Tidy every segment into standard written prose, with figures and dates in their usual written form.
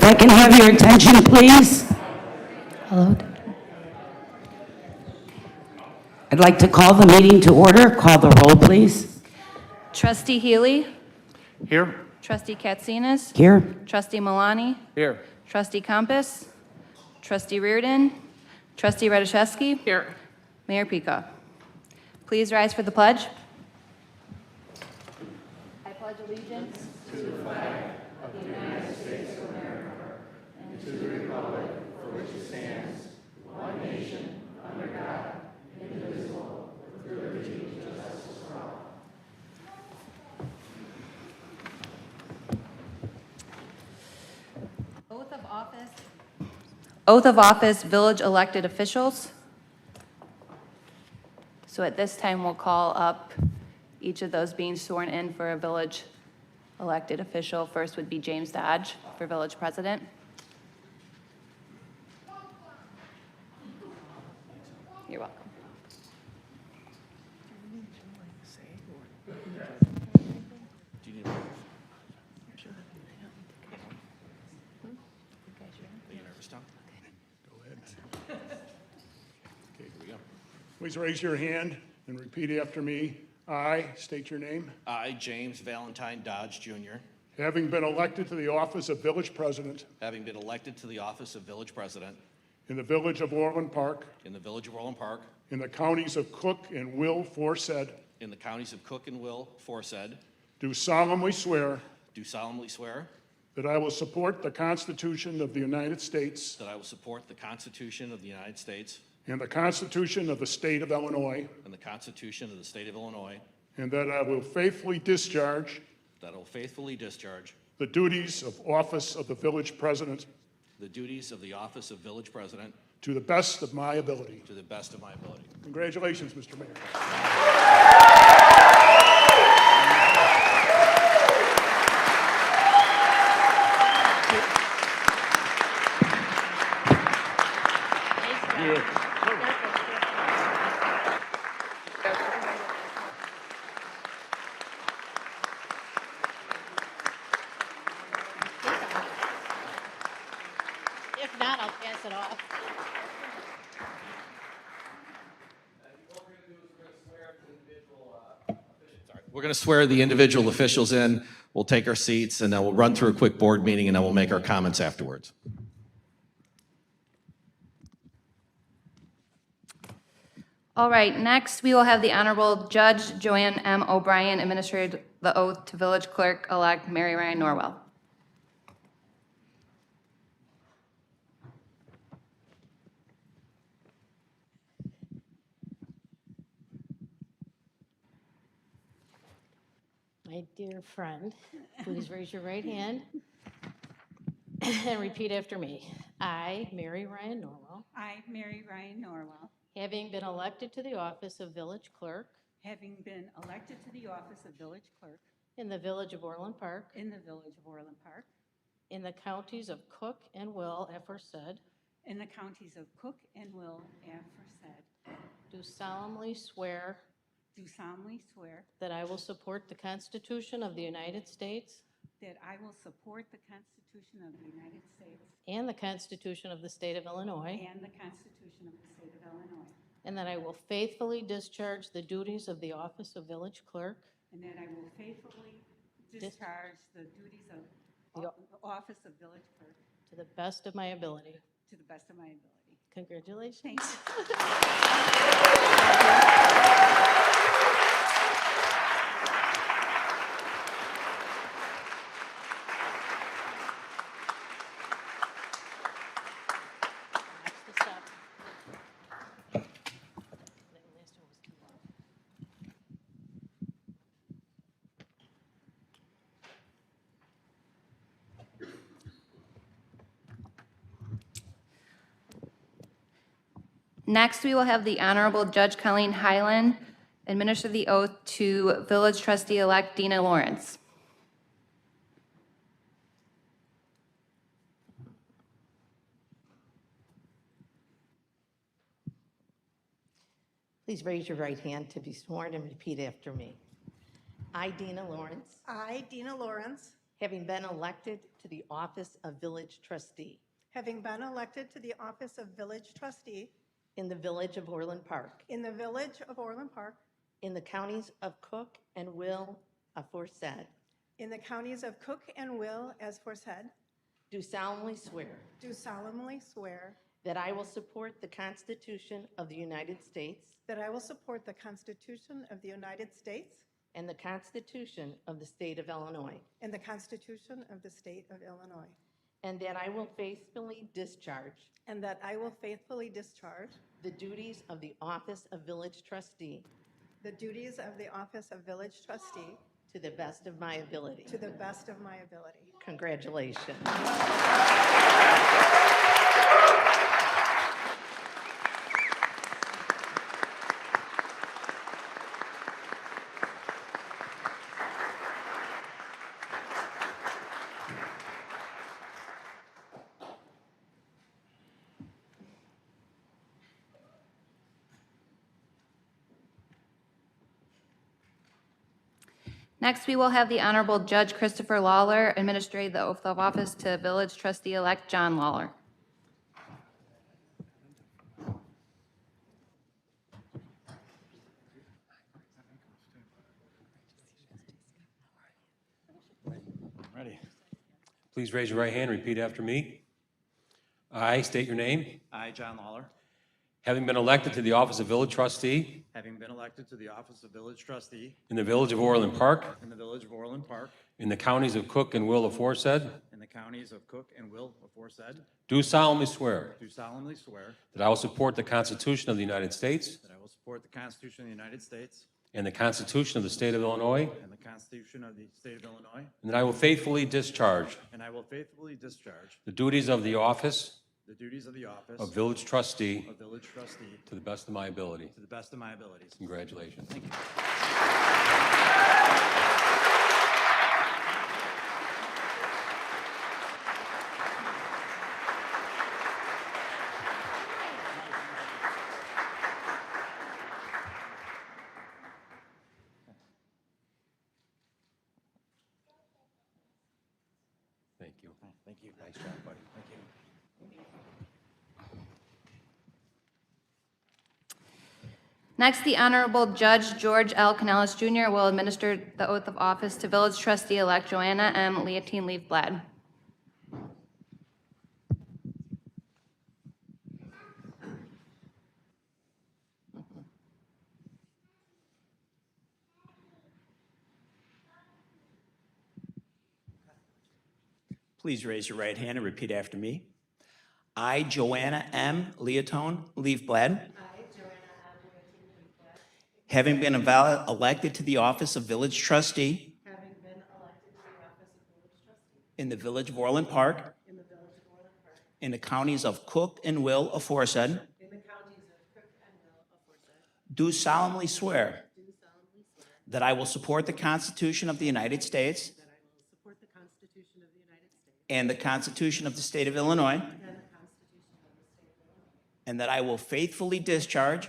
I can have your attention, please. Hello. I'd like to call the meeting to order. Call the roll, please. Trustee Healy, Here. Trustee Katsinas, Here. Trustee Milani, Here. Trustee Compass, Trustee Reardon, Trustee Radoszewski, Here. Mayor Pika. Please rise for the pledge. I pledge allegiance Oath of office, village elected officials. So at this time, we'll call up each of those being sworn in for a village elected official. First would be James Dodge for village president. You're welcome. Please raise your hand and repeat after me. I state your name. I, James Valentine Dodge, Jr., Having been elected to the office of village president having been elected to the office of village president in the village of Orland Park, in the village of Orland Park, in the counties of Cook and Will aforesaid, in the counties of Cook and Will aforesaid, do solemnly swear do solemnly swear that I will support the Constitution of the United States that I will support the Constitution of the United States and the Constitution of the State of Illinois, and the Constitution of the State of Illinois, and that I will faithfully discharge that I will faithfully discharge the duties of office of the village president the duties of the office of village president to the best of my ability. to the best of my ability. Congratulations, Mr. Mayor. If not, I'll pass it off. We're going to swear the individual officials in. We'll take our seats, and then we'll run through a quick board meeting, and then we'll make our comments afterwards. All right, next we will have the Honorable Judge Joanna M. O'Brien administer the oath to village clerk-elect Mary Ryan Norwell. My dear friend, please raise your right hand and repeat after me. I, Mary Ryan Norwell, I, Mary Ryan Norwell, having been elected to the office of village clerk having been elected to the office of village clerk in the village of Orland Park, in the village of Orland Park, in the counties of Cook and Will aforesaid, in the counties of Cook and Will aforesaid, do solemnly swear do solemnly swear that I will support the Constitution of the United States that I will support the Constitution of the United States and the Constitution of the State of Illinois, and the Constitution of the State of Illinois, and that I will faithfully discharge the duties of the office of village clerk and that I will faithfully discharge the duties of The- the office of village clerk to the best of my ability. to the best of my ability. Congratulations. Thank you. Watch the step. That last one was too long. Next, we will have the Honorable Judge Colleen Highland administer the oath to village trustee-elect Dina Lawrence. Please raise your right hand to be sworn and repeat after me. I, Dina Lawrence, I, Dina Lawrence, having been elected to the office of village trustee having been elected to the office of village trustee in the village of Orland Park, in the village of Orland Park, in the counties of Cook and Will aforesaid, in the counties of Cook and Will as aforesaid, do solemnly swear do solemnly swear that I will support the Constitution of the United States that I will support the Constitution of the United States and the Constitution of the State of Illinois, and the Constitution of the State of Illinois, and that I will faithfully discharge and that I will faithfully discharge the duties of the office of village trustee the duties of the office of village trustee to the best of my ability. to the best of my ability. Congratulations. Next, we will have the Honorable Judge Christopher Lawler administer the oath of office to Village Trustee-elect John Lawler. Ready. Please raise your right hand and repeat after me. I state your name. I, John Lawler, Having been elected to the office of village trustee having been elected to the office of village trustee in the village of Orland Park, in the village of Orland Park, in the counties of Cook and Will aforesaid, in the counties of Cook and Will aforesaid, do solemnly swear do solemnly swear that I will support the Constitution of the United States that I will support the Constitution of the United States and the Constitution of the State of Illinois, and the Constitution of the State of Illinois, and that I will faithfully discharge and I will faithfully discharge the duties of the office the duties of the office of village trustee of village trustee to the best of my ability. to the best of my abilities. Congratulations. Thank you. Thank you. Thank you. Nice job, buddy. Thank you. Next, the Honorable Judge George L. Canellis Jr. will administer the oath of office to Village Trustee-elect Joanna M. Liotine Leafblad. Please raise your right hand and repeat after me. I, Joanna M. Liotine Leafblad, having been elected to the office of village trustee in the village of Orland Park, in the counties of Cook and Will aforesaid, do solemnly swear that I will support the Constitution of the United States and the Constitution of the State of Illinois, and that I will faithfully discharge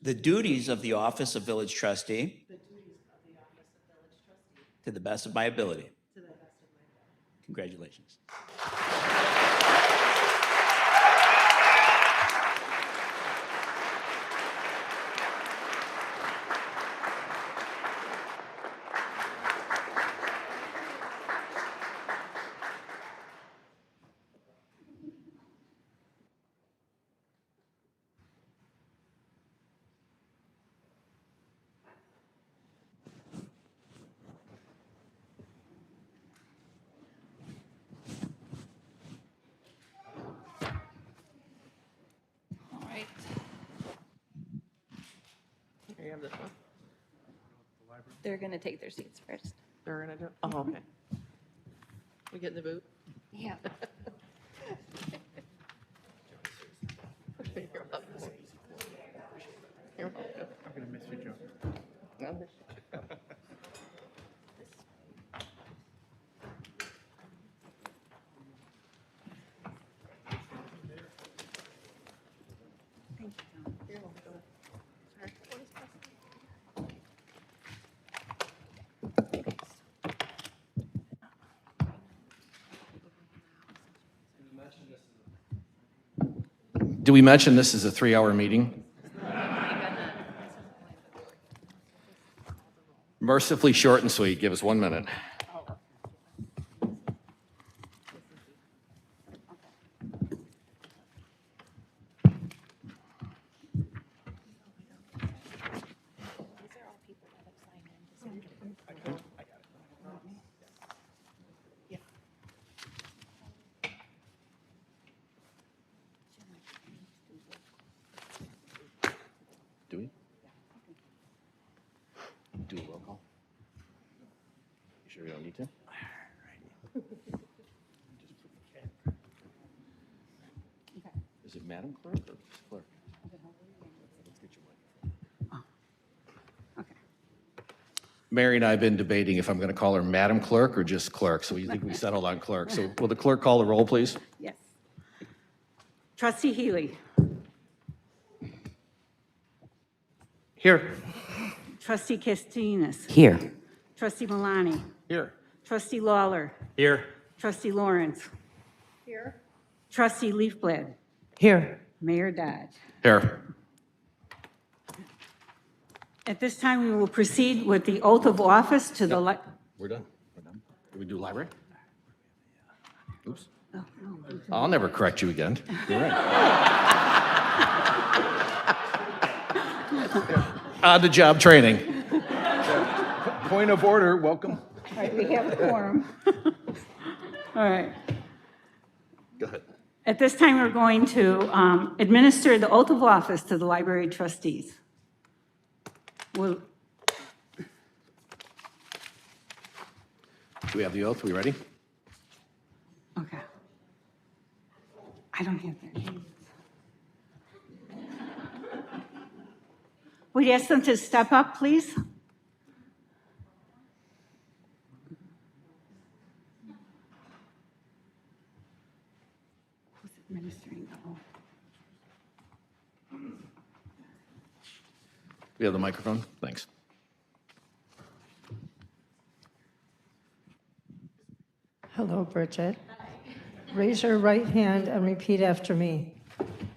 the duties of the office of village trustee to the best of my ability. Congratulations. All right. Here you have this one. They're going to take their seats first. They're gonna do, oh, okay. We get in the boot? Yeah. You're welcome. You're welcome. I'm going to miss you, Joe. I'll miss you. You're welcome. All right. Do we mention this is a 3-hour meeting? Mercifully short and sweet. Give us 1 minute. Do we? Do a roll call? You sure we don't need to? Is it Madam Clerk or Clerk? Let's get your mic. Mary and I have been debating if I'm going to call her Madam Clerk or just Clerk, so we think we settled on Clerk. So will the clerk call the roll, please? Yes. Trustee Healy. Here. Trustee Castellanos. Here. Trustee Malani. Here. Trustee Lawler. Here. Trustee Lawrence. Here. Trustee Leafblad. Here. Mayor Dodge. Here. At this time, we will proceed with the oath of office to the, We're done. We're done. Do we do library? Oops. I'll never correct you again. You're right. On-the-job training. Point of order, welcome. all right, we have a quorum. All right. Go ahead. At this time, we're going to administer the oath of office to the library trustees. Will, Do we have the oath? We ready? okay. I don't have their names. Would you ask them to step up, please? Who's administering the oath? We have the microphone? Thanks. Hello, Bridget. Raise your right hand and repeat after me.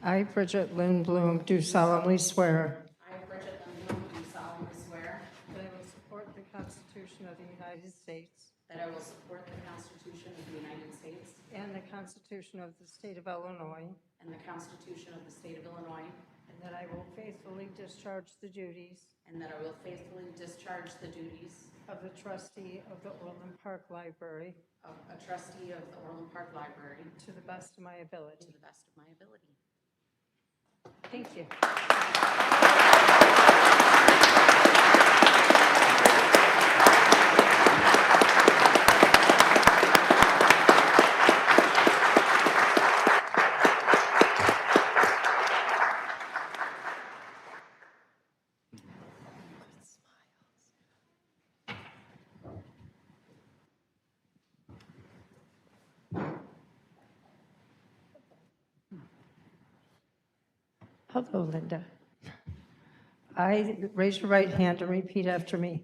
I, Bridget Lindbloom, do solemnly swear. I, Bridget Lindbloom, do solemnly swear. That I will support the Constitution of the United States. That I will support the Constitution of the United States. And the Constitution of the State of Illinois. And the Constitution of the State of Illinois. And that I will faithfully discharge the duties. And that I will faithfully discharge the duties. Of the trustee of the Orland Park Library. Of a trustee of the Orland Park Library. To the best of my ability. To the best of my ability. Thank you. Hello, Linda. I, raise your right hand and repeat after me.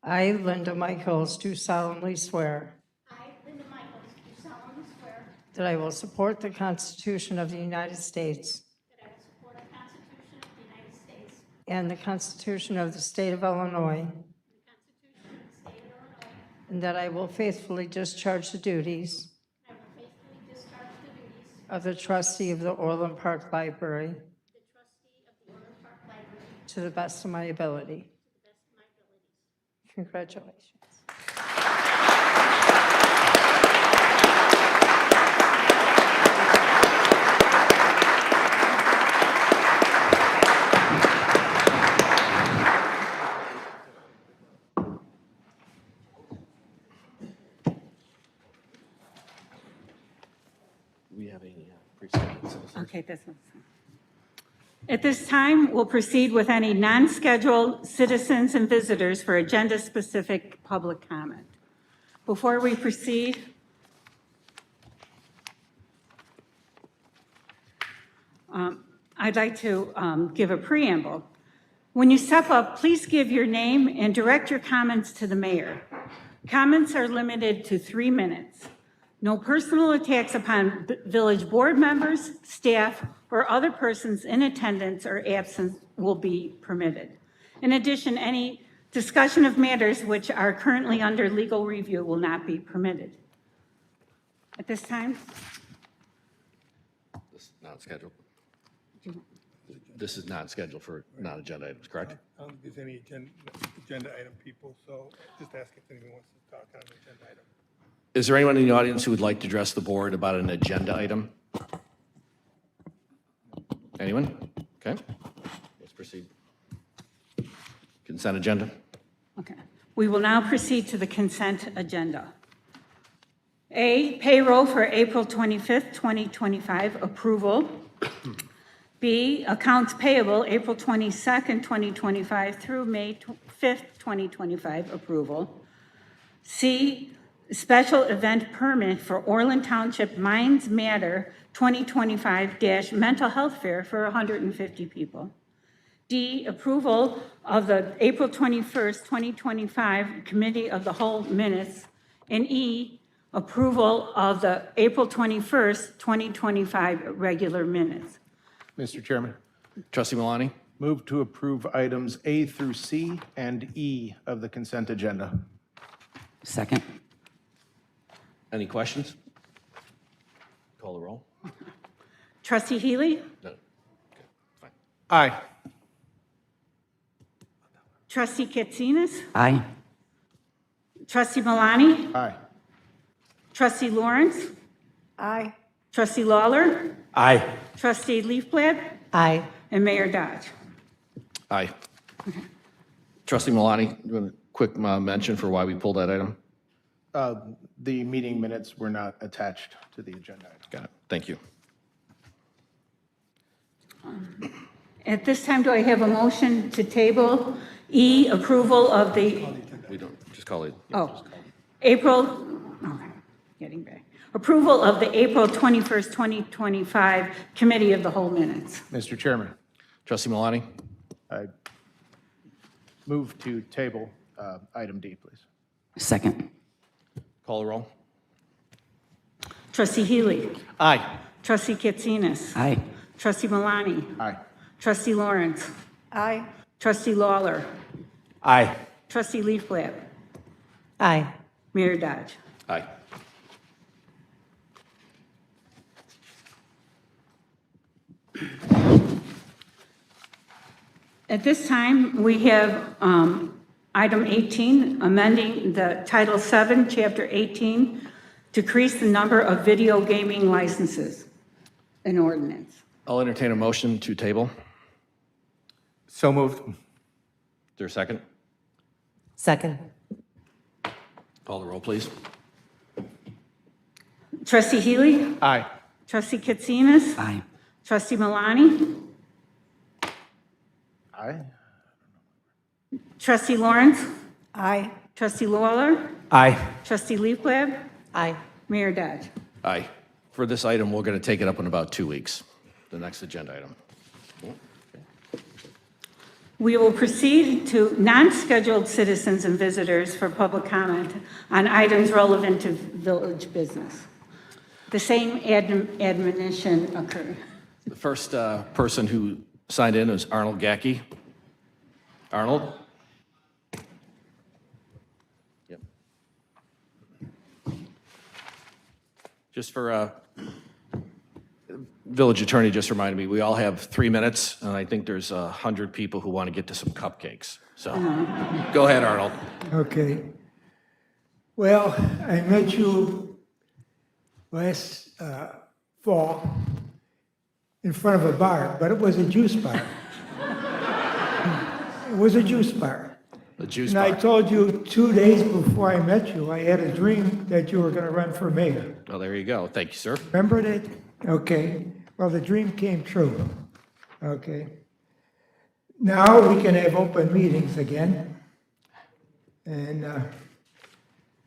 I, Linda Michaels, do solemnly swear. I, Linda Michaels, do solemnly swear That I will support the Constitution of the United States. that I will support the Constitution of the United States And the Constitution of the State of Illinois. and the Constitution of the State of Illinois, And that I will faithfully discharge the duties and I will faithfully discharge the duties of the trustee of the Orland Park Library of the trustee of the Orland Park Library to the best of my ability. to the best of my abilities. Congratulations. We have a preceding citizen. Okay, this one's. At this time, we'll proceed with any non-scheduled citizens and visitors for agenda-specific public comment. Before we proceed, I'd like to give a preamble. When you step up, please give your name and direct your comments to the mayor. Comments are limited to 3 minutes. No personal attacks upon village board members, staff, or other persons in attendance or absence will be permitted. In addition, any discussion of matters which are currently under legal review will not be permitted. At this time, This is not scheduled. This is not scheduled for non-agenda items, correct? I don't think there's any agenda item people, so just ask if anyone wants to talk on an agenda item. Is there anyone in the audience who would like to address the board about an agenda item? Anyone? Okay, let's proceed. Consent agenda? okay. We will now proceed to the consent agenda. A, payroll for April 25th, 2025, approval. B, accounts payable April 22nd, 2025 through May 5th, 2025, approval. C, special event permit for Orland Township Minds Matter 2025-mental health fair for 150 people. D, approval of the April 21st, 2025 Committee of the Whole minutes. And E, approval of the April 21st, 2025 regular minutes. Mr. Chairman, Trustee Malani? move to approve items A through C and E of the consent agenda. Second. Any questions? Call the roll. Trustee Healy? No. Okay, fine. Aye. Trustee Katsinas? Aye. Trustee Malani? Aye. Trustee Lawrence? Aye. Trustee Lawler? Aye. Trustee Leafblad? Aye. And Mayor Dodge. Aye. Trustee Malani, you want a quick mention for why we pulled that item? The meeting minutes were not attached to the agenda item. Got it. Thank you. At this time, do I have a motion to table E, approval of the, We don't, just call it. oh, April, okay, getting back. Approval of the April 21st, 2025 Committee of the Whole minutes. Mr. Chairman, Trustee Malani? I move to table item D, please. Second. Call the roll. Trustee Healy? Aye. Trustee Katsinas? Aye. Trustee Malani? Aye. Trustee Lawrence? Aye. Trustee Lawler? Aye. Trustee Leafblad? Aye. Mayor Dodge. Aye. At this time, we have item 18, amending the Title 7, Chapter 18, to increase the number of video gaming licenses, an ordinance. I'll entertain a motion to table. So moved. Is there a second? Second. Call the roll, please. Trustee Healy? Aye. Trustee Katsinas? Aye. Trustee Malani? Aye. Trustee Lawrence? Aye. Trustee Lawler? Aye. Trustee Leafblad? Aye. Mayor Dodge. Aye. For this item, we're going to take it up in about 2 weeks, the next agenda item. We will proceed to non-scheduled citizens and visitors for public comment on items relevant to village business. The same admonition occurred. The first person who signed in was Arnold Gackey. Arnold? Yep. Just for, village attorney just reminded me, we all have 3 minutes, and I think there's 100 people who want to get to some cupcakes. So, go ahead, Arnold. Okay. Well, I met you last fall in front of a bar, but it was a juice bar. It was a juice bar. The juice And I bar. told you 2 days before I met you, I had a dream that you were going to run for mayor. Well, there you go. Thank you, sir. Remember that? Okay. Well, the dream came true. Okay. Now we can have open meetings again. And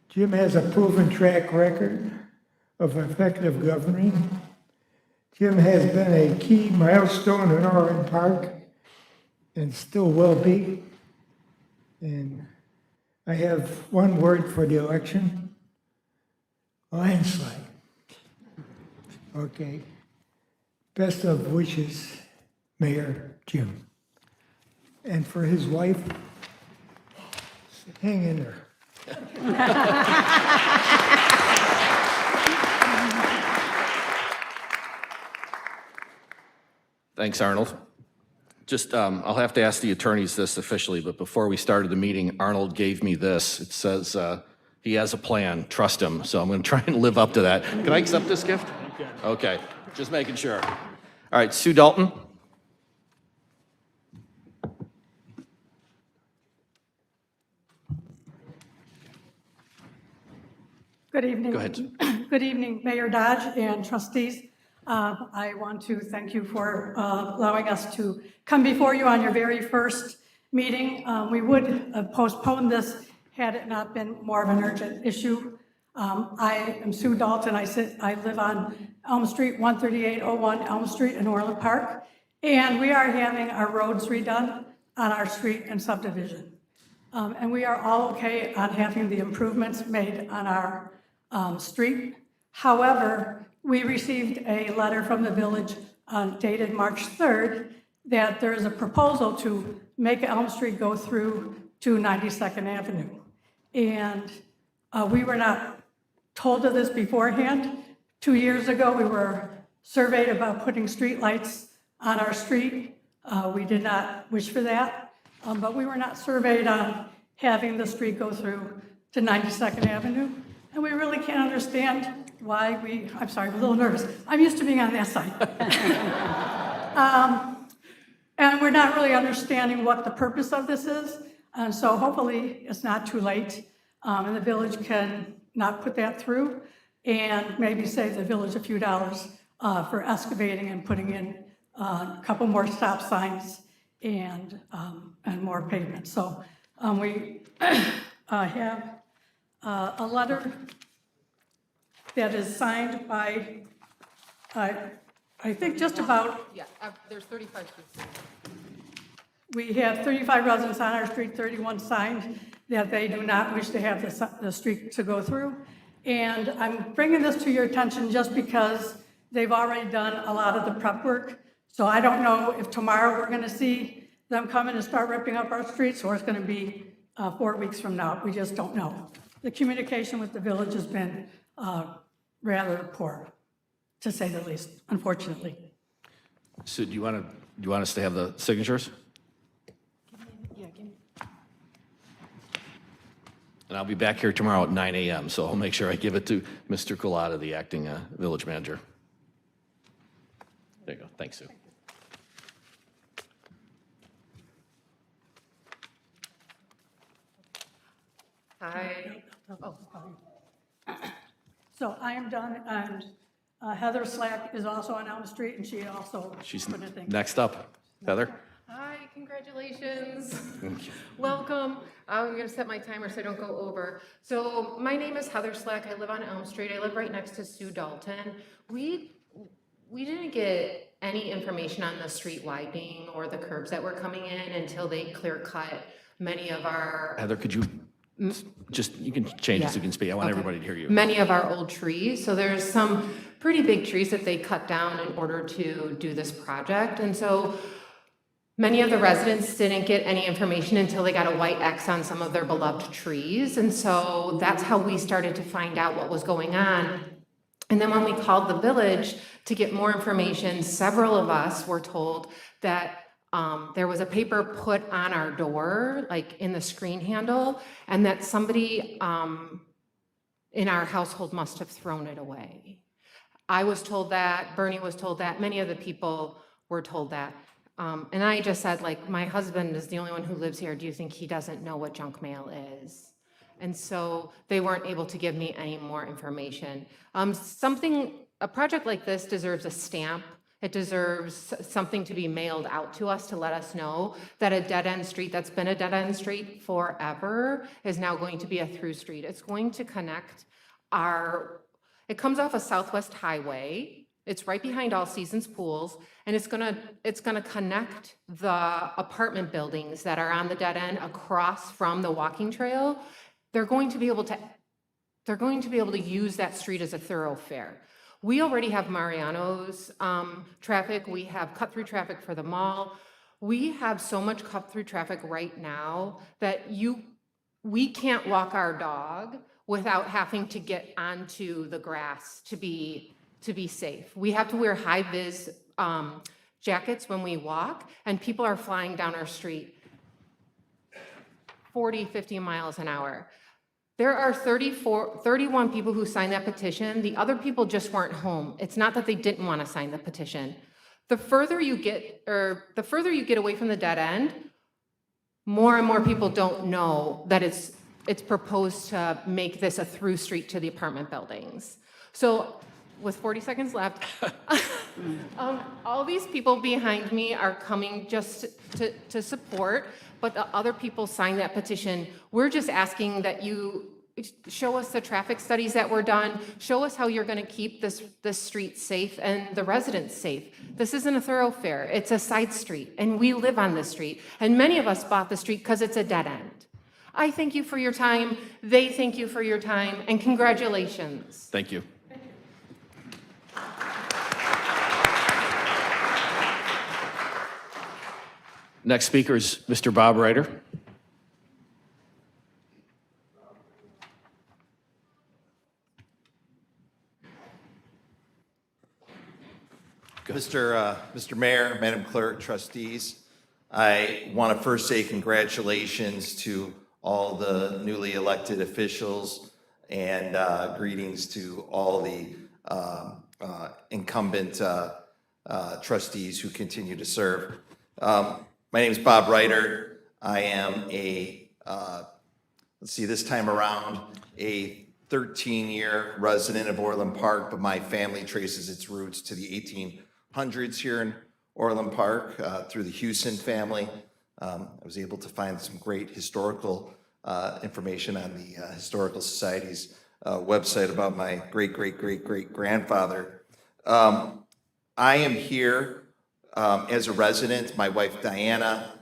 Jim has a proven track record of effective governing. Jim has been a key milestone in Orland Park and still will be. And I have one word for the election: landslide. Okay. Best of wishes, Mayor Jim. And for his wife, hang in there. Thanks, Arnold. Just, I'll have to ask the attorneys this officially, but before we started the meeting, Arnold gave me this. It says, he has a plan, trust him, so I'm gonna try and live up to that. Can I accept this gift? Okay, just making sure. All right, Sue Dalton. Good evening. Go ahead. Good evening, Mayor Dodge and trustees. I want to thank you for allowing us to come before you on your very first meeting. We would have postponed this had it not been more of an urgent issue. I am Sue Dalton. I live on Elm Street, 13801 Elm Street in Orland Park, and we are having our roads redone on our street and subdivision. And we are all okay on having the improvements made on our street. However, we received a letter from the village dated March 3rd that there is a proposal to make Elm Street go through to 92nd Avenue. And we were not told of this beforehand. 2 years ago, we were surveyed about putting streetlights on our street. We did not wish for that, but we were not surveyed on having the street go through to 92nd Avenue. And we really can't understand why I'm sorry, I'm a little nervous. I'm used to being on that side. And we're not really understanding what the purpose of this is. And so hopefully it's not too late and the village can not put that through and maybe save the village a few dollars for excavating and putting in a couple more stop signs and more pavement. So we have a letter that is signed by, I think just about. Yeah, there's 35 streets. We have 35 residents on our street, 31 signed that they do not wish to have the street to go through. And I'm bringing this to your attention just because they've already done a lot of the prep work. So I don't know if tomorrow we're gonna see them come in and start ripping up our streets, or it's gonna be 4 weeks from now. We just don't know. The communication with the village has been rather poor, to say the least, unfortunately. So do you want us to have the signatures? Yeah, give me. And I'll be back here tomorrow at 9 a.m., so I'll make sure I give it to Mr. Colada, the acting village manager. There you go. Thanks, Sue. Hi. Oh. So I am done, and Heather Slack is also on Elm Street, and she also She's put a thing. next up. Heather? Hi, congratulations. Welcome. I'm going to set my timer so I don't go over. So my name is Heather Slack. I live on Elm Street. I live right next to Sue Dalton. We didn't get any information on the street widening or the curbs that were coming in until they clear cut many of our. Heather, could you just, you can change it so you can speak. I want Okay. everybody to hear you. Many of our old trees. So there's some pretty big trees that they cut down in order to do this project. And so many of the residents didn't get any information until they got a white X on some of their beloved trees. And so that's how we started to find out what was going on. And then when we called the village to get more information, several of us were told that there was a paper put on our door, like in the screen handle, and that somebody in our household must have thrown it away. I was told that, Bernie was told that, many of the people were told that. And I just said, like, my husband is the only one who lives here. Do you think he doesn't know what junk mail is? And so they weren't able to give me any more information. A project like this deserves a stamp. It deserves something to be mailed out to us to let us know that a dead-end street that's been a dead-end street forever is now going to be a through street. It's going to connect it comes off a Southwest Highway. It's right behind All Seasons Pools, and it's gonna connect the apartment buildings that are on the dead end across from the walking trail. They're going to be able to use that street as a thoroughfare. We already have Mariano's traffic, we have cut-through traffic for the mall. We have so much cut-through traffic right now that we can't walk our dog without having to get onto the grass to be safe. We have to wear high-vis jackets when we walk, and people are flying down our street 40, 50 miles an hour. There are 31 people who signed that petition. The other people just weren't home. It's not that they didn't want to sign the petition. The further you get away from the dead end, more and more people don't know that it's proposed to make this a through street to the apartment buildings. So with 40 seconds left, all these people behind me are coming just to support, but the other people signed that petition. We're just asking that you show us the traffic studies that were done, show us how you're gonna keep this street safe and the residents safe. This isn't a thoroughfare, it's a side street, and we live on this street. And many of us bought the street because it's a dead end. I thank you for your time, they thank you for your time, and congratulations. Thank you. Next speaker is Mr. Bob Ryder. Mr. Mayor, Madam Clerk, Trustees, I want to first say congratulations to all the newly elected officials and greetings to all the incumbent trustees who continue to serve. My name is Bob Ryder. I am this time around, a 13-year resident of Orland Park, but my family traces its roots to the 1800s here in Orland Park through the Houston family. I was able to find some great historical information on the Historical Society's website about my great-great-great-great-grandfather. I am here as a resident. My wife Diana,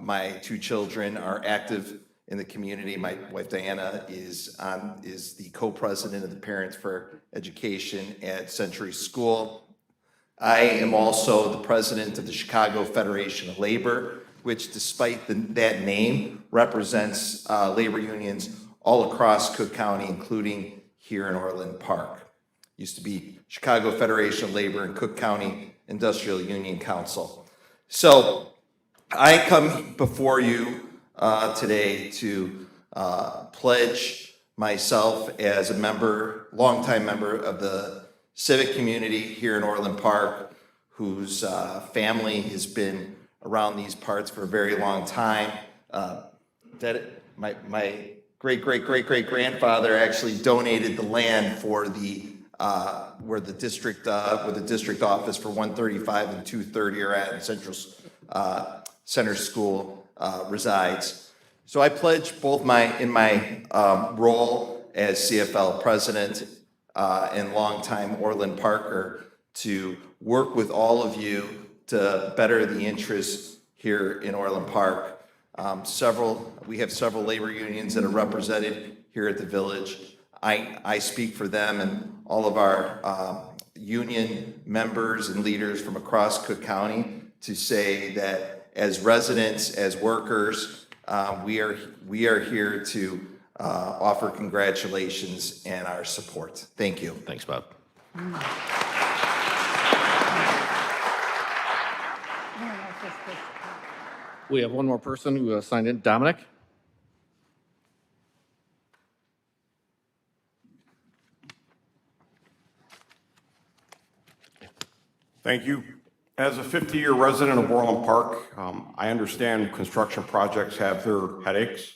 my two children are active in the community. My wife Diana is the co-president of the Parents for Education at Century School. I am also the president of the Chicago Federation of Labor, which, despite that name, represents labor unions all across Cook County, including here in Orland Park. Used to be Chicago Federation of Labor and Cook County Industrial Union Council. So I come before you today to pledge myself as a longtime member of the civic community here in Orland Park, whose family has been around these parts for a very long time. My great-great-great-great-grandfather actually donated the land for where the district office for 135 and 230 are at, and Center School resides. So I pledge both in my role as CFL president and longtime Orland Parker to work with all of you to better the interests here in Orland Park. We have several labor unions that are represented here at the village. I speak for them and all of our union members and leaders from across Cook County to say that as residents, as workers, we are here to offer congratulations and our support. Thank you. Thanks, Bob. We have one more person who signed in, Dominic. Thank you. As a 50-year resident of Orland Park, I understand construction projects have their headaches.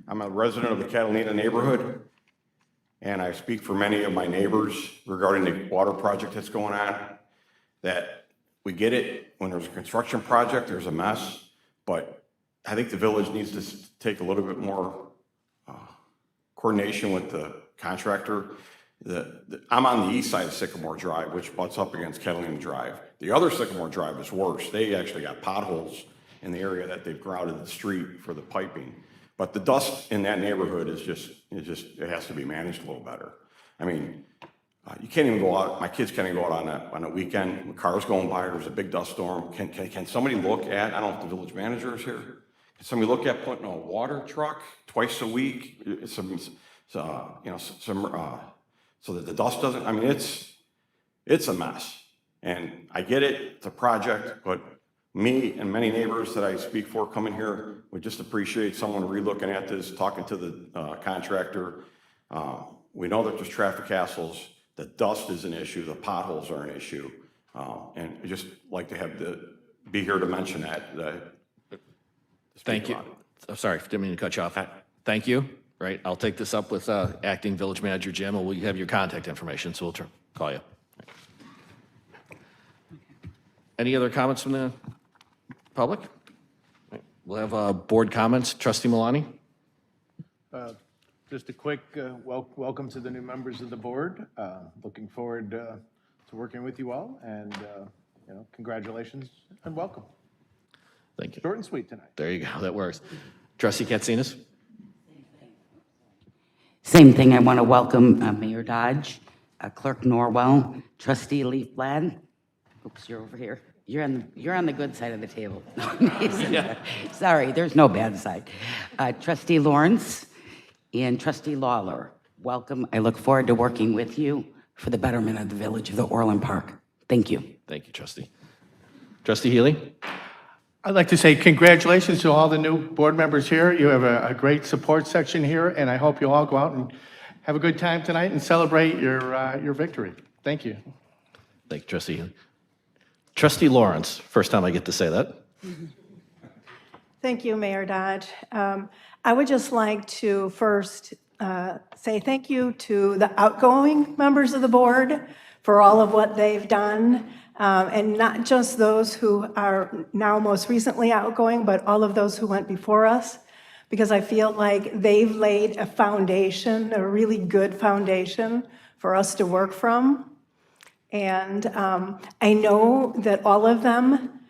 I'm a resident of the Catalina neighborhood, and I speak for many of my neighbors regarding the water project that's going on, that we get it. When there's a construction project, there's a mess, but I think the village needs to take a little bit more coordination with the contractor. I'm on the east side of Sycamore Drive, which butts up against Catalina Drive. The other Sycamore Drive is worse. They actually got potholes in the area that they've grouted the street for the piping. But the dust in that neighborhood is it has to be managed a little better. I mean, You can't even go out, my kids can't even go out on a weekend, when cars going by, there's a big dust storm. Can somebody look at, I don't know if the village manager is here, can somebody look at putting a water truck twice a week, so that the dust doesn't, I mean, it's a mess. And I get it, it's a project, but me and many neighbors that I speak for coming here would just appreciate someone re-looking at this, talking to the contractor. We know that there's traffic hassles, the dust is an issue, the potholes are an issue. And I just like to be here to mention that. Thank you. I'm sorry, didn't mean to cut you off. Thank you. Right, I'll take this up with Acting Village Manager Jim, and we have your contact information, so we'll call you. Any other comments from the public? We'll have board comments. Trustee Milani? Just a quick welcome to the new members of the board. Looking forward to working with you all, and congratulations and welcome. Thank you. Short and sweet tonight. There you go, that works. Trustee Katsinas? Same thing, I want to welcome Mayor Dodge, Clerk Norwell, Trustee Leafblad. Oops, you're over here. You're on the good side of the table. Sorry, there's no bad side. Trustee Lawrence and Trustee Lawler, welcome. I look forward to working with you for the betterment of the village of the Orland Park. Thank you. Thank you, Trustee. Trustee Healy? I'd like to say congratulations to all the new board members here. You have a great support section here, and I hope you all go out and have a good time tonight and celebrate your victory. Thank you. Thank you, Trustee Healy. Trustee Lawrence, first time I get to say that. Thank you, Mayor Dodge. I would just like to first say thank you to the outgoing members of the board for all of what they've done, and not just those who are now most recently outgoing, but all of those who went before us, because I feel like they've laid a foundation, a really good foundation for us to work from. And I know that all of them,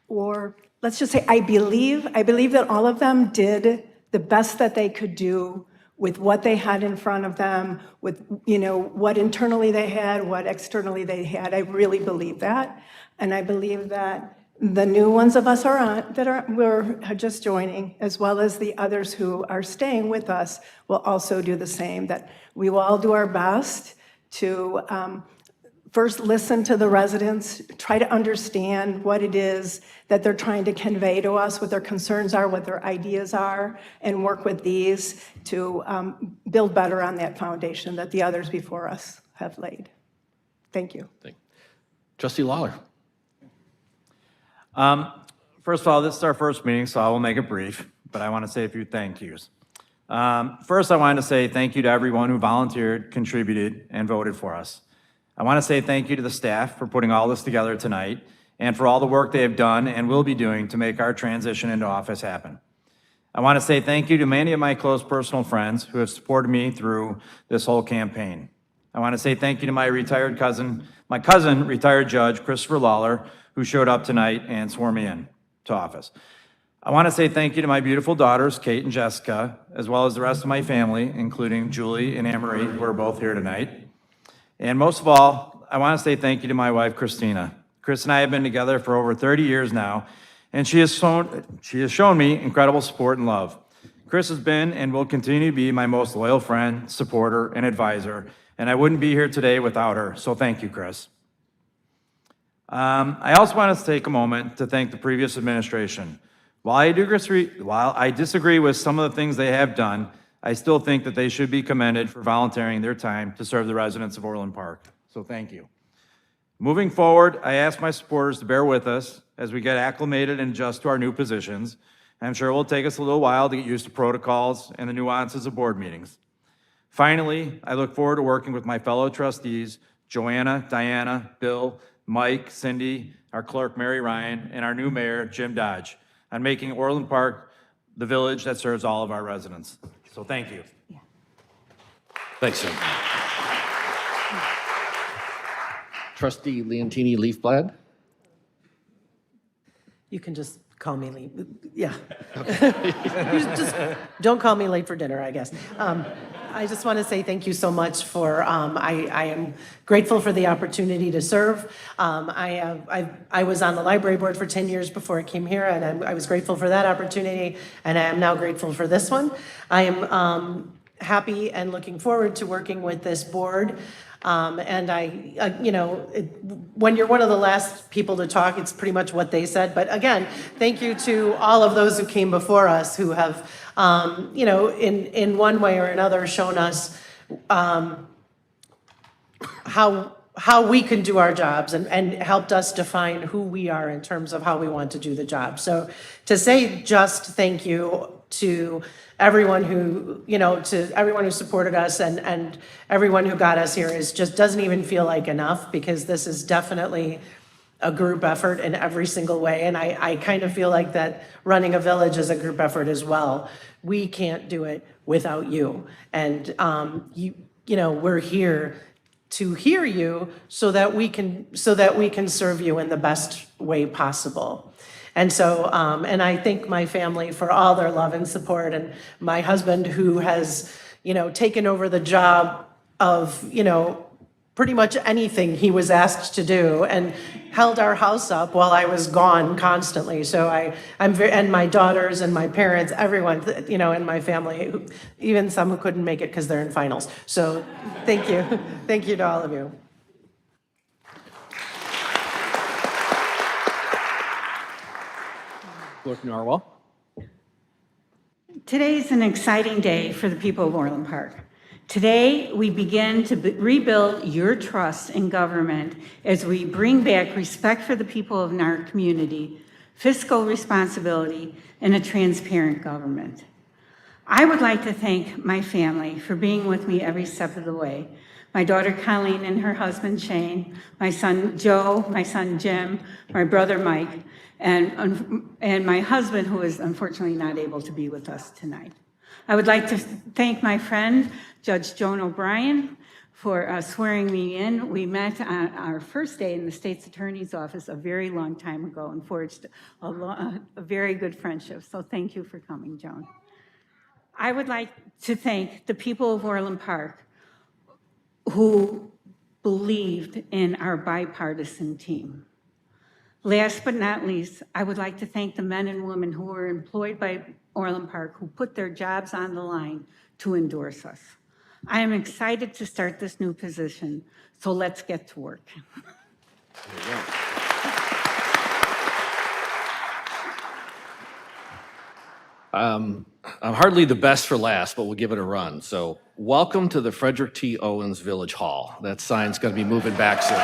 or let's just say I believe that all of them did the best that they could do with what they had in front of them, with what internally they had, what externally they had. I really believe that. And I believe that the new ones of us we're just joining, as well as the others who are staying with us, will also do the same, that we will all do our best to first listen to the residents, try to understand what it is that they're trying to convey to us, what their concerns are, what their ideas are, and work with these to build better on that foundation that the others before us have laid. Thank you. Trustee Lawler? First of all, this is our first meeting, so I will make it brief, but I want to say a few thank yous. First, I wanted to say thank you to everyone who volunteered, contributed, and voted for us. I want to say thank you to the staff for putting all this together tonight and for all the work they have done and will be doing to make our transition into office happen. I want to say thank you to many of my close personal friends who have supported me through this whole campaign. I want to say thank you to my cousin, retired Judge Christopher Lawler, who showed up tonight and swore me in to office. I want to say thank you to my beautiful daughters, Kate and Jessica, as well as the rest of my family, including Julie and Anne-Marie, who are both here tonight. And most of all, I want to say thank you to my wife, Christina. Chris and I have been together for over 30 years now, and she has shown me incredible support and love. Chris has been and will continue to be my most loyal friend, supporter, and advisor, and I wouldn't be here today without her, so thank you, Chris. I also want to take a moment to thank the previous administration. While I disagree with some of the things they have done, I still think that they should be commended for volunteering their time to serve the residents of Orland Park. So thank you. Moving forward, I ask my supporters to bear with us as we get acclimated and adjust to our new positions. I'm sure it will take us a little while to get used to protocols and the nuances of board meetings. Finally, I look forward to working with my fellow trustees, Joanna, Diana, Bill, Mike, Cindy, our clerk, Mary Ryan, and our new mayor, Jim Dodge, on making Orland Park the village that serves all of our residents. So thank you. Thanks, sir. Trustee Liotine Leafblad? You can just call me late. Yeah. You just don't call me late for dinner, I guess. I just want to say thank you so much for, I am grateful for the opportunity to serve. I was on the library board for 10 years before I came here, and I was grateful for that opportunity, and I am now grateful for this one. I am happy and looking forward to working with this board. And when you're one of the last people to talk, it's pretty much what they said. But again, thank you to all of those who came before us who have, in one way or another shown us how we can do our jobs and helped us define who we are in terms of how we want to do the job. So to say just thank you to everyone who, to everyone who supported us and everyone who got us here doesn't even feel like enough, because this is definitely a group effort in every single way. And I kind of feel like that running a village is a group effort as well. We can't do it without you. And, we're here to hear you so that we can serve you in the best way possible. And so, and I thank my family for all their love and support, and my husband who has, taken over the job of, pretty much anything he was asked to do and held our house up while I was gone constantly. So and my daughters and my parents, everyone, in my family, even some who couldn't make it because they're in finals. So thank you. Thank you to all of you. Clerk Norwell. Today is an exciting day for the people of Orland Park. Today, we begin to rebuild your trust in government as we bring back respect for the people of our community, fiscal responsibility, and a transparent government. I would like to thank my family for being with me every step of the way. My daughter Colleen and her husband Shane, my son Joe, my son Jim, my brother Mike, and my husband, who is unfortunately not able to be with us tonight. I would like to thank my friend, Judge Joan O'Brien, for swearing me in. We met on our first day in the state's attorney's office a very long time ago and forged a very good friendship. So thank you for coming, Joan. I would like to thank the people of Orland Park who believed in our bipartisan team. Last but not least, I would like to thank the men and women who were employed by Orland Park, who put their jobs on the line to endorse us. I am excited to start this new position, so let's get to work. I'm hardly the best for last, but we'll give it a run. So welcome to the Frederick T. Owens Village Hall. That sign's going to be moving back soon.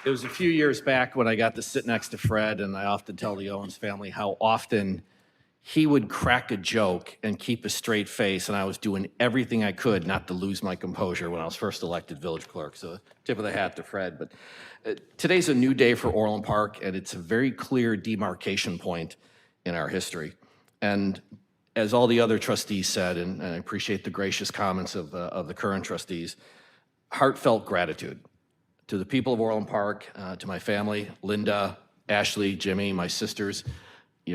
It was a few years back when I got to sit next to Fred, and I often tell the Owens family how often he would crack a joke and keep a straight face, and I was doing everything I could not to lose my composure when I was first elected village clerk. So tip of the hat to Fred. But today's a new day for Orland Park, and it's a very clear demarcation point in our history. And as all the other trustees said, and I appreciate the gracious comments of the current trustees, heartfelt gratitude to the people of Orland Park, to my family, Linda, Ashley, Jimmy, my sisters,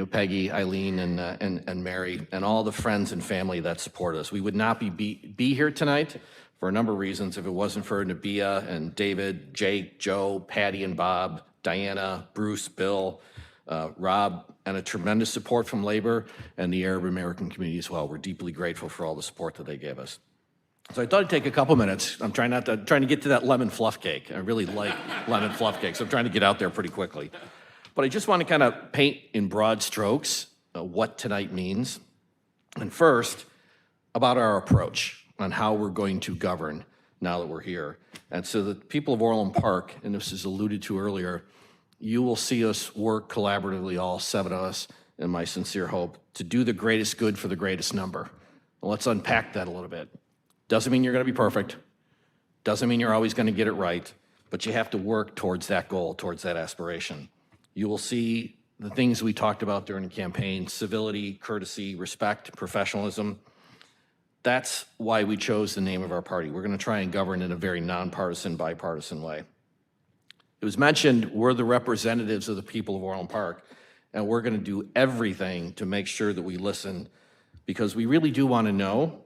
Peggy, Eileen, and Mary, and all the friends and family that support us. We would not be here tonight for a number of reasons if it wasn't for Nabia and David, Jake, Joe, Patty and Bob, Diana, Bruce, Bill, Rob, and a tremendous support from labor and the Arab American community as well. We're deeply grateful for all the support that they gave us. So I thought I'd take a couple minutes. I'm trying to get to that lemon fluff cake. I really like lemon fluff cake, so I'm trying to get out there pretty quickly. But I just want to kind of paint in broad strokes what tonight means. And first, about our approach on how we're going to govern now that we're here. And so the people of Orland Park, and this is alluded to earlier, you will see us work collaboratively, all 7 of us, in my sincere hope, to do the greatest good for the greatest number. Well, let's unpack that a little bit. Doesn't mean you're going to be perfect. Doesn't mean you're always going to get it right, but you have to work towards that goal, towards that aspiration. You will see the things we talked about during the campaign: civility, courtesy, respect, professionalism. That's why we chose the name of our party. We're going to try and govern in a very nonpartisan, bipartisan way. It was mentioned we're the representatives of the people of Orland Park, and we're going to do everything to make sure that we listen, because we really do want to know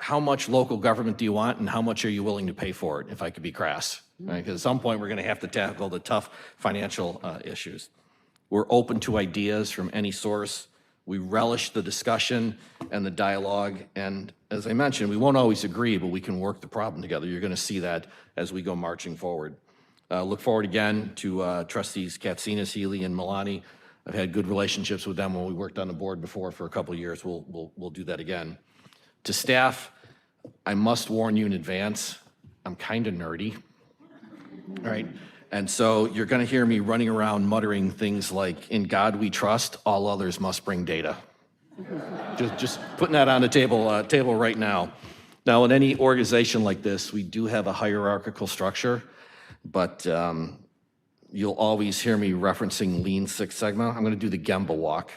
how much local government do you want and how much are you willing to pay for it, if I could be crass, right? Because at some point, we're going to have to tackle the tough financial issues. We're open to ideas from any source. We relish the discussion and the dialogue, and as I mentioned, we won't always agree, but we can work the problem together. You're going to see that as we go marching forward. Look forward again to Trustees Katsinas, Healy, and Milani. I've had good relationships with them when we worked on the board before for a couple of years. We'll do that again. To staff, I must warn you in advance, I'm kind of nerdy, right? And so you're going to hear me running around muttering things like, "In God we trust, all others must bring data." Just putting that on the table right now. Now, in any organization like this, we do have a hierarchical structure, but you'll always hear me referencing Lean Six Sigma. I'm going to do the Gemba walk,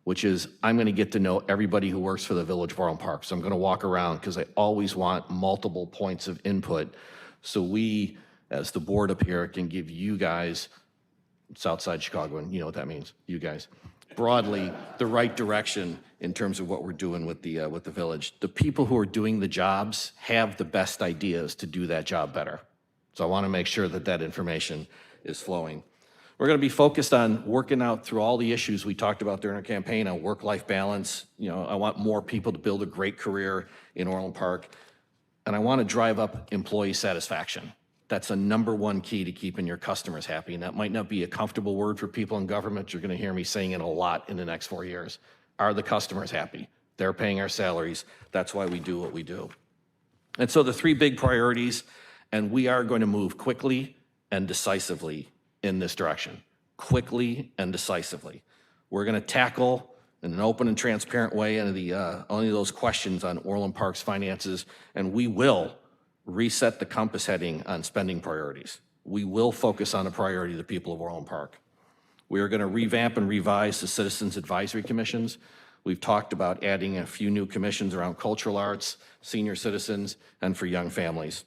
which is I'm going to get to know everybody who works for the Village of Orland Park. So I'm going to walk around because I always want multiple points of input. So we, as the board up here, can give you guys, Southside Chicago, and you know what that means, you guys, broadly the right direction in terms of what we're doing with the village. The people who are doing the jobs have the best ideas to do that job better. So I want to make sure that that information is flowing. We're going to be focused on working out through all the issues we talked about during our campaign on work-life balance. You know, I want more people to build a great career in Orland Park, and I want to drive up employee satisfaction. That's a #1 key to keeping your customers happy, and that might not be a comfortable word for people in government. You're going to hear me saying it a lot in the next 4 years. Are the customers happy? They're paying our salaries. That's why we do what we do. And so the 3 big priorities, and we are going to move quickly and decisively in this direction. Quickly and decisively. We're going to tackle in an open and transparent way only those questions on Orland Park's finances, and we will reset the compass heading on spending priorities. We will focus on the priority of the people of Orland Park. We are going to revamp and revise the Citizens Advisory Commissions. We've talked about adding a few new commissions around cultural arts, senior citizens, and for young families.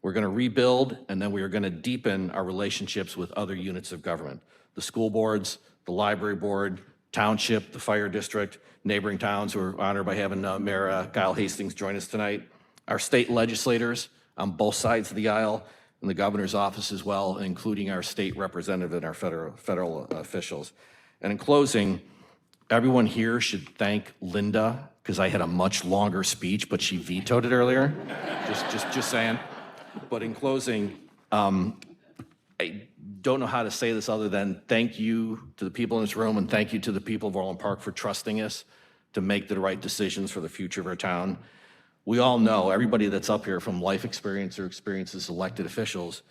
We're going to rebuild, and then we are going to deepen our relationships with other units of government. The school boards, the library board, township, the fire district, neighboring towns. We're honored by having Mayor Kyle Hastings join us tonight. Our state legislators on both sides of the aisle, and the governor's office as well, including our state representative and our federal officials. And in closing, everyone here should thank Linda, because I had a much longer speech, but she vetoed it earlier. Just saying. But in closing, I don't know how to say this other than thank you to the people in this room, and thank you to the people of Orland Park for trusting us to make the right decisions for the future of our town. We all know, everybody that's up here from life experience or experience as elected officials,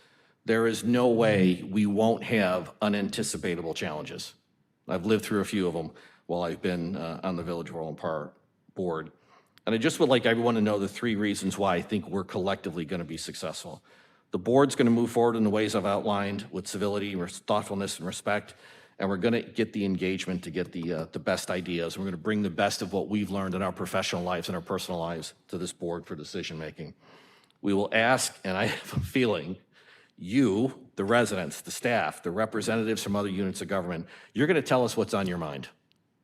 there is no way we won't have unanticipatable challenges. I've lived through a few of them while I've been on the Village of Orland Park board. And I just would like everyone to know the 3 reasons why I think we're collectively going to be successful. The board's going to move forward in the ways I've outlined with civility, thoughtfulness, and respect, and we're going to get the engagement to get the best ideas. We're going to bring the best of what we've learned in our professional lives and our personal lives to this board for decision-making. We will ask, and I have a feeling, you, the residents, the staff, the representatives from other units of government, you're going to tell us what's on your mind.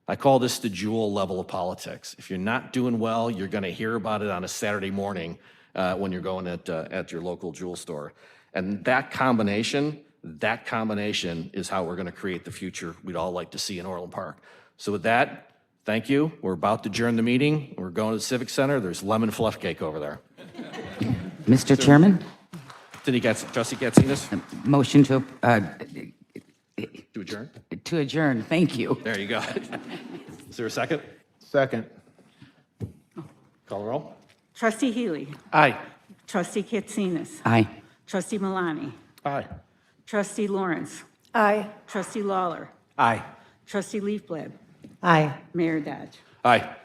I call this the jewel level of politics. If you're not doing well, you're going to hear about it on a Saturday morning when you're going at your local jewel store. And that combination is how we're going to create the future we'd all like to see in Orland Park. So with that, thank you. We're about to adjourn the meeting. We're going to the Civic Center. There's lemon fluff cake over there. Mr. Chairman? Trustee Katsinas? Motion to adjourn? To adjourn, thank you. There you go. Is there a second? Second. Call the roll. Trustee Healy. Aye. Trustee Katsinas. Aye. Trustee Milani. Aye. Trustee Lawrence. Aye. Trustee Lawler. Aye. Trustee Leafblad. Aye. Mayor Dodge. Aye.